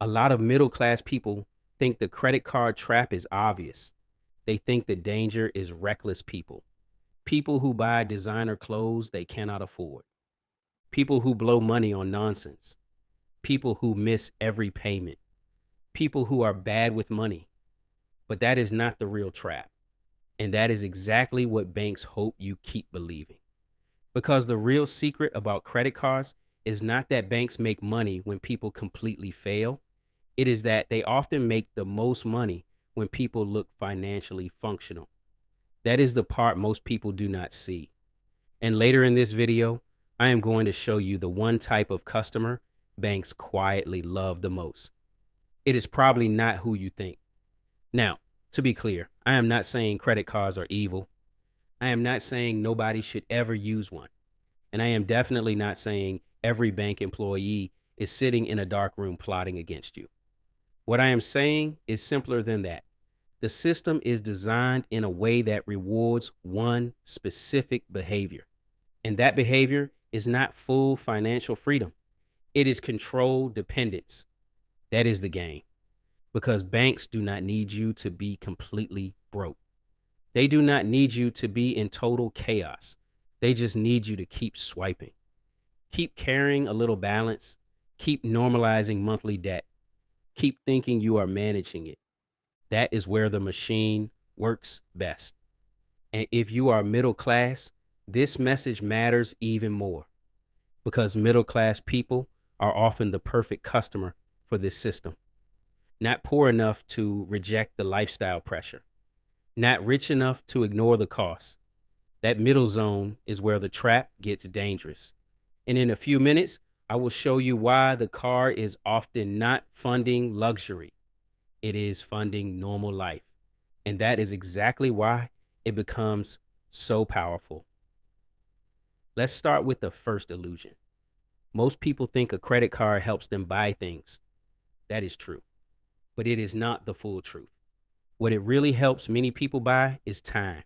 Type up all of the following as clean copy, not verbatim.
A lot of middle class people think the credit card trap is obvious. They think the danger is reckless people, people who buy designer clothes they cannot afford, people who blow money on nonsense, people who miss every payment, people who are bad with money. But that is not the real trap. And that is exactly what banks hope you keep believing. Because the real secret about credit cards is not that banks make money when people completely fail. It is that they often make the most money when people look financially functional. That is the part most people do not see. And later in this video, I am going to show you the one type of customer banks quietly love the most. It is probably not who you think. Now, to be clear, I am not saying credit cards are evil. I am not saying nobody should ever use one. And I am definitely not saying every bank employee is sitting in a dark room plotting against you. What I am saying is simpler than that. The system is designed in a way that rewards one specific behavior. And that behavior is not full financial freedom. It is control dependence. That is the game. Because banks do not need you to be completely broke. They do not need you to be in total chaos. They just need you to keep swiping. Keep carrying a little balance. Keep normalizing monthly debt. Keep thinking you are managing it. That is where the machine works best. And if you are middle class, this message matters even more because middle class people are often the perfect customer for this system. Not poor enough to reject the lifestyle pressure, not rich enough to ignore the costs. That middle zone is where the trap gets dangerous. And in a few minutes, I will show you why the card is often not funding luxury. It is funding normal life. And that is exactly why it becomes so powerful. Let's start with the first illusion. Most people think a credit card helps them buy things. That is true, but it is not the full truth. What it really helps many people buy is time.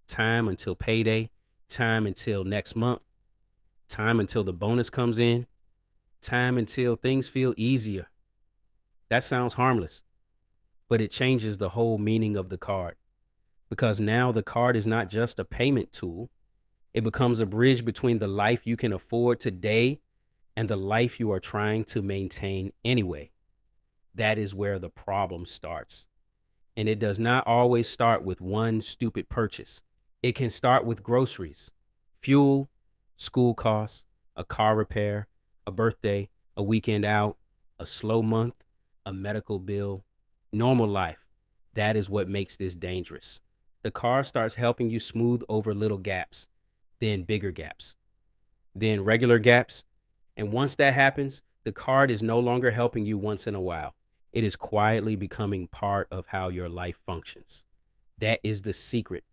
Time until payday, time until next month, time until the bonus comes in, time until things feel easier. That sounds harmless, but it changes the whole meaning of the card because now the card is not just a payment tool. It becomes a bridge between the life you can afford today and the life you are trying to maintain anyway. That is where the problem starts. And it does not always start with one stupid purchase. It can start with groceries, fuel, school costs, a car repair, a birthday, a weekend out, a slow month, a medical bill, normal life. That is what makes this dangerous. The car starts helping you smooth over little gaps, then bigger gaps, then regular gaps. And once that happens, the card is no longer helping you once in a while. It is quietly becoming part of how your life functions. That is the secret.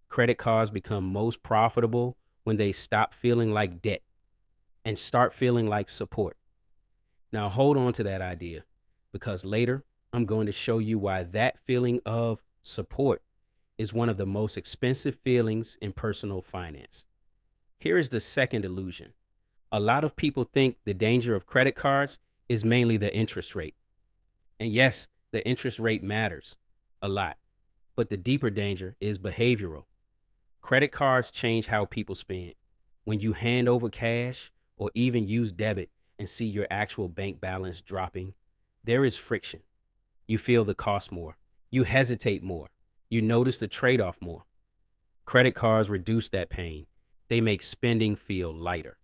Credit cards become most profitable when they stop feeling like debt and start feeling like support. Now hold on to that idea because later I'm going to show you why that feeling of support is one of the most expensive feelings in personal finance. Here is the second illusion. A lot of people think the danger of credit cards is mainly the interest rate. And yes, the interest rate matters a lot, but the deeper danger is behavioral. Credit cards change how people spend. When you hand over cash or even use debit and see your actual bank balance dropping, there is friction. You feel the cost more. You hesitate more. You notice the trade-off more. Credit cards reduce that pain. They make spending feel lighter,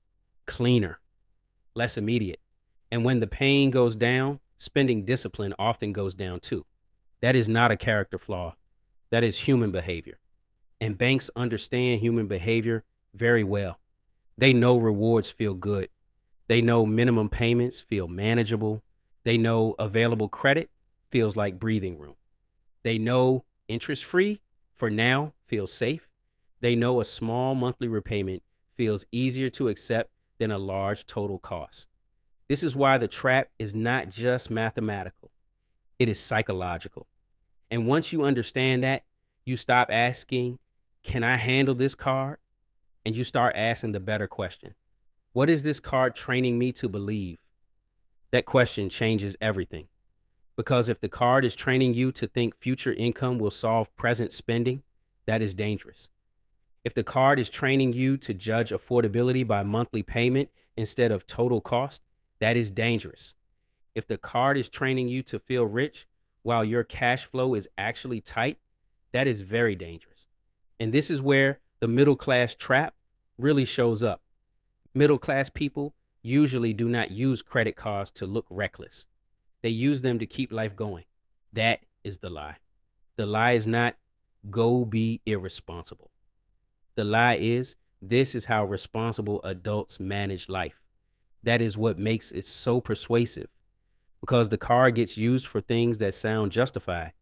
cleaner, less immediate. And when the pain goes down, spending discipline often goes down too. That is not a character flaw. That is human behavior. And banks understand human behavior very well. They know rewards feel good. They know minimum payments feel manageable. They know available credit feels like breathing room. They know interest-free for now feels safe. They know a small monthly repayment feels easier to accept than a large total cost. This is why the trap is not just mathematical. It is psychological. And once you understand that, you stop asking, can I handle this card? And you start asking the better question. What is this card training me to believe? That question changes everything. Because if the card is training you to think future income will solve present spending, that is dangerous. If the card is training you to judge affordability by monthly payment instead of total cost, that is dangerous. If the card is training you to feel rich while your cash flow is actually tight, that is very dangerous. And this is where the middle class trap really shows up. Middle class people usually do not use credit cards to look reckless. They use them to keep life going. That is the lie. The lie is not go be irresponsible. The lie is this is how responsible adults manage life. That is what makes it so persuasive because the card gets used for things that sound justified.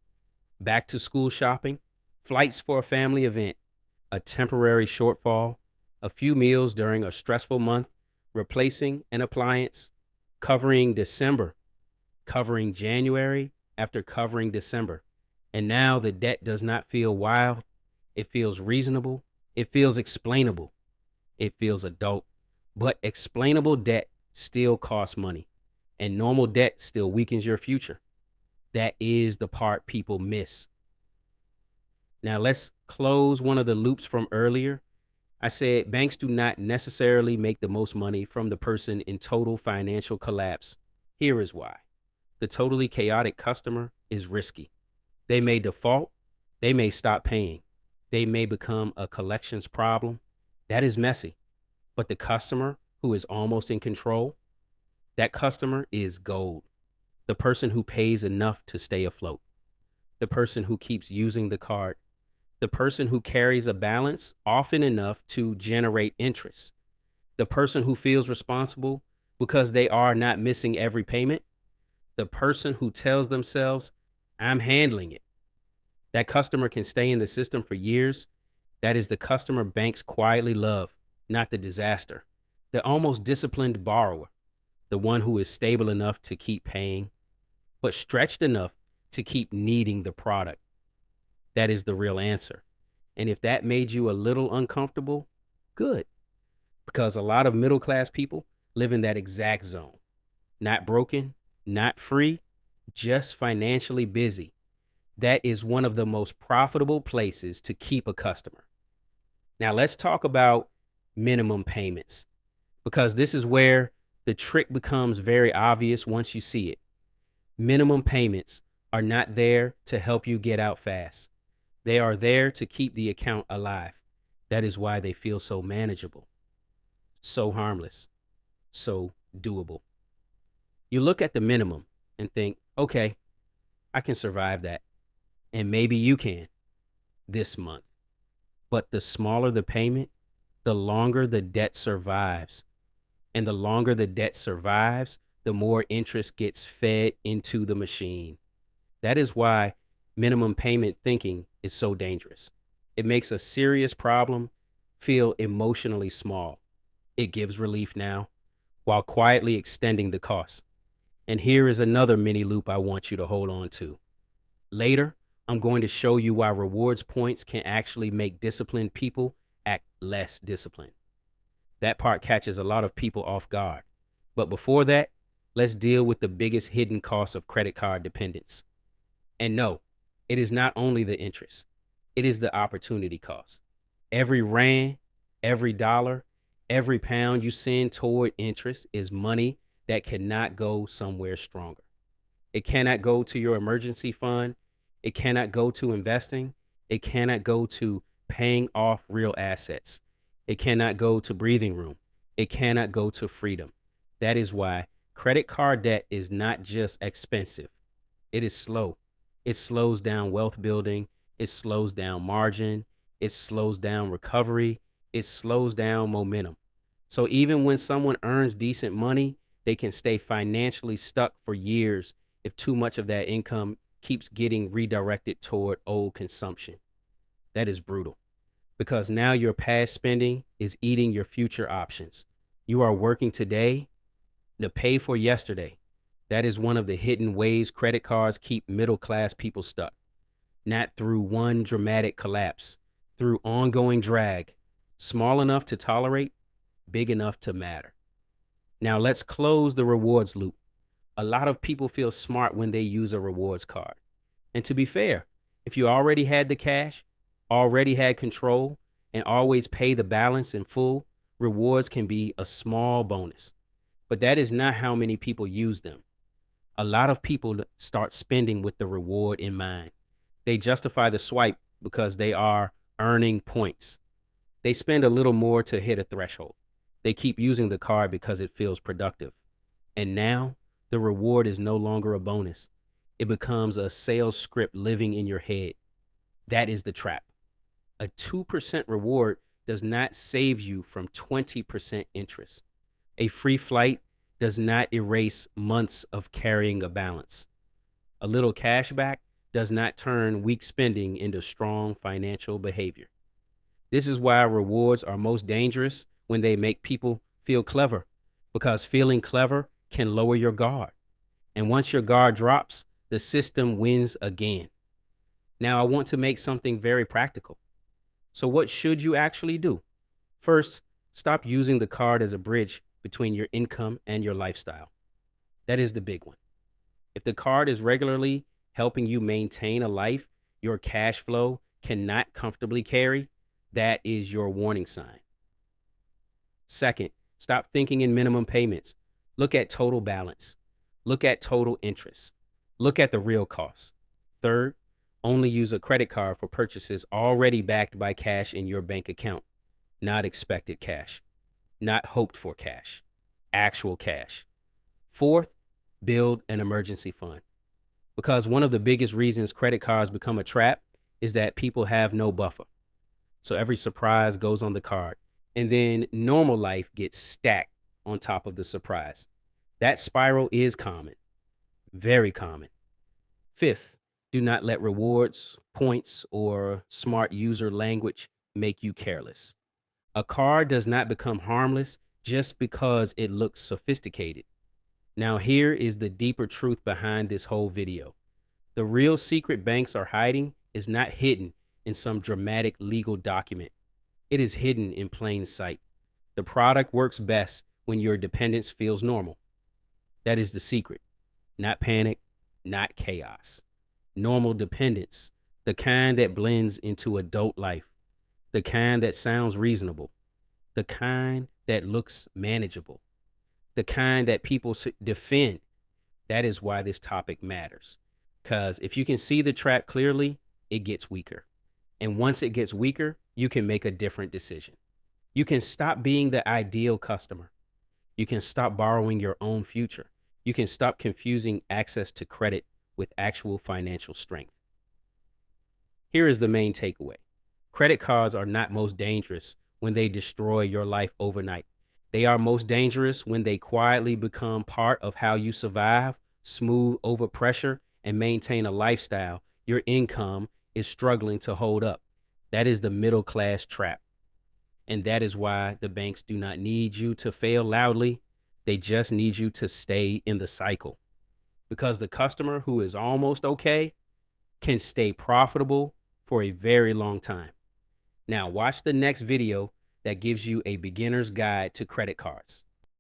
Back to school shopping, flights for a family event, a temporary shortfall, a few meals during a stressful month, replacing an appliance, covering December, covering January after covering December. And now the debt does not feel wild. It feels reasonable. It feels explainable. It feels adult. But explainable debt still costs money. And normal debt still weakens your future. That is the part people miss. Now let's close one of the loops from earlier. I said banks do not necessarily make the most money from the person in total financial collapse. Here is why. The totally chaotic customer is risky. They may default. They may stop paying. They may become a collections problem. That is messy. But the customer who is almost in control, that customer is gold. The person who pays enough to stay afloat. The person who keeps using the card. The person who carries a balance often enough to generate interest. The person who feels responsible because they are not missing every payment. The person who tells themselves, I'm handling it. That customer can stay in the system for years. That is the customer banks quietly love, not the disaster. The almost disciplined borrower, the one who is stable enough to keep paying, but stretched enough to keep needing the product. That is the real answer. And if that made you a little uncomfortable, good. Because a lot of middle class people live in that exact zone. Not broken, not free, just financially busy. That is one of the most profitable places to keep a customer. Now let's talk about minimum payments because this is where the trick becomes very obvious once you see it. Minimum payments are not there to help you get out fast. They are there to keep the account alive. That is why they feel so manageable, so harmless, so doable. You look at the minimum and think, okay, I can survive that. And maybe you can this month. But the smaller the payment, the longer the debt survives. And the longer the debt survives, the more interest gets fed into the machine. That is why minimum payment thinking is so dangerous. It makes a serious problem feel emotionally small. It gives relief now while quietly extending the cost. And here is another mini loop I want you to hold on to. Later, I'm going to show you why rewards points can actually make disciplined people act less disciplined. That part catches a lot of people off guard. But before that, let's deal with the biggest hidden cost of credit card dependence. And no, it is not only the interest. It is the opportunity cost. Every rand, every dollar, every pound you send toward interest is money that cannot go somewhere stronger. It cannot go to your emergency fund. It cannot go to investing. It cannot go to paying off real assets. It cannot go to breathing room. It cannot go to freedom. That is why credit card debt is not just expensive. It is slow. It slows down wealth building. It slows down margin. It slows down recovery. It slows down momentum. So even when someone earns decent money, they can stay financially stuck for years if too much of that income keeps getting redirected toward old consumption. That is brutal because now your past spending is eating your future options. You are working today to pay for yesterday. That is one of the hidden ways credit cards keep middle class people stuck. Not through one dramatic collapse, through ongoing drag, small enough to tolerate, big enough to matter. Now let's close the rewards loop. A lot of people feel smart when they use a rewards card. And to be fair, if you already had the cash, already had control, and always pay the balance in full, rewards can be a small bonus. But that is not how many people use them. A lot of people start spending with the reward in mind. They justify the swipe because they are earning points. They spend a little more to hit a threshold. They keep using the card because it feels productive. And now the reward is no longer a bonus. It becomes a sales script living in your head. That is the trap. A 2% reward does not save you from 20% interest. A free flight does not erase months of carrying a balance. A little cashback does not turn weak spending into strong financial behavior. This is why rewards are most dangerous when they make people feel clever, because feeling clever can lower your guard. And once your guard drops, the system wins again. Now, I want to make something very practical. So, what should you actually do? First, stop using the card as a bridge between your income and your lifestyle. That is the big one. If the card is regularly helping you maintain a life your cash flow cannot comfortably carry, that is your warning sign. Second, stop thinking in minimum payments. Look at total balance. Look at total interest. Look at the real cost. Third, only use a credit card for purchases already backed by cash in your bank account, not expected cash, not hoped for cash, actual cash. Fourth, build an emergency fund. Because one of the biggest reasons credit cards become a trap is that people have no buffer. So every surprise goes on the card. And then normal life gets stacked on top of the surprise. That spiral is common, very common. Fifth, do not let rewards, points, or smart user language make you careless. A card does not become harmless just because it looks sophisticated. Now, here is the deeper truth behind this whole video. The real secret banks are hiding is not hidden in some dramatic legal document. It is hidden in plain sight. The product works best when your dependence feels normal. That is the secret. Not panic, not chaos. Normal dependence, the kind that blends into adult life, the kind that sounds reasonable, the kind that looks manageable, the kind that people defend. That is why this topic matters. Because if you can see the trap clearly, it gets weaker. And once it gets weaker, you can make a different decision. You can stop being the ideal customer. You can stop borrowing your own future. You can stop confusing access to credit with actual financial strength. Here is the main takeaway. Credit cards are not most dangerous when they destroy your life overnight. They are most dangerous when they quietly become part of how you survive, smooth over pressure, and maintain a lifestyle your income is struggling to hold up. That is the middle class trap. And that is why the banks do not need you to fail loudly. They just need you to stay in the cycle. Because the customer who is almost okay can stay profitable for a very long time. Now, watch the next video that gives you a beginner's guide to credit cards.